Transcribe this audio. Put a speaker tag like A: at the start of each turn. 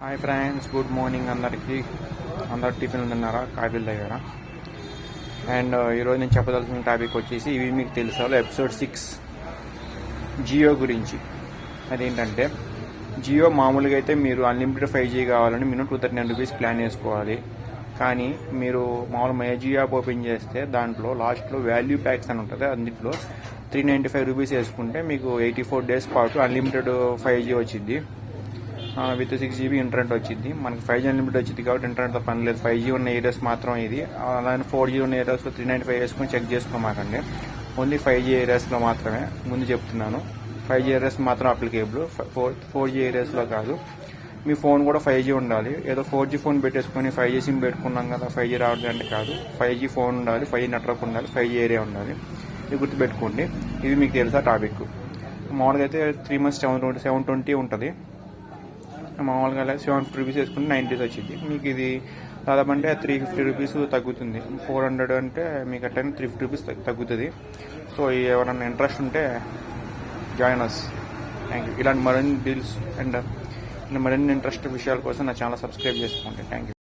A: Hi friends, good morning అందరికీ. అందరు tiffin తిన్నారా, కాఫీలు తాగారా? అండ్ ఈరోజు నేను చెప్పదలుచుకున్న టాపిక్ వచ్చేసి ఇవి మీకు తెలుసా ఎపిసోడ్ 6 జియో గురించి. అదేంటంటే జియో మామూలుగా అయితే మీరు అన్లిమిటెడ్ 5G కావాలని మినిమం 239 రూపీస్ ప్లాన్ చేసుకోవాలి. కానీ మీరు మామూలు మై జియో యాప్ ఓపెన్ చేస్తే దాంట్లో లాస్ట్లో వాల్యూ ప్యాక్స్ అని ఉంటుంది. అందులో 395 రూపీస్ వేసుకుంటే మీకు 84 days పాటు అన్లిమిటెడ్ 5G వచ్చింది. విత్ 6GB ఇంటర్నెట్ వచ్చింది. మనకి 5G అన్లిమిటెడ్ వచ్చింది కాబట్టి ఇంటర్నెట్తో పని లేదు. 5G ఉన్న ఏరియాస్ మాత్రం ఇది. అలానే 4G ఉన్న ఏరియాస్లో 395 వేసుకొని చెక్ చేసుకోమాకండి. ఓన్లీ 5G ఏరియాస్లో మాత్రమే ముందు చెప్తున్నాను. 5G ఏరియాస్ మాత్రం అప్లికేబుల్, 4G ఏరియాస్లో కాదు. మీ ఫోన్ కూడా 5G ఉండాలి. ఏదో 4G ఫోన్ పెట్టేసుకొని 5G సిమ్ పెట్టుకున్నాం కదా 5G రావడం అంటే కాదు. 5G ఫోన్ ఉండాలి, 5G నెట్వర్క్ ఉండాలి, 5G ఏరియా ఉండాలి. ఇది గుర్తుపెట్టుకోండి. ఇది మీకు తెలుసా టాపిక్. మామూలుగా అయితే 3 months 720 ఉంటుంది. మామూలుగా 750 రూపీస్ వేసుకుంటే 90 days వచ్చింది. మీకు ఇది దాదాపు అంటే 350 రూపీస్ తగ్గుతుంది. 400 అంటే మీకు అట్లా 350 రూపీస్ తగ్గుతుంది. సో ఎవరైనా ఇంట్రెస్ట్ ఉంటే జాయిన్ అస్. Thank you. ఇలాంటి మరిన్ని డీల్స్ అండ్ మరిన్ని ఇంట్రెస్ట్ విషయాల కోసం నా ఛానల్ సబ్స్క్రైబ్ చేసుకోండి. Thank you.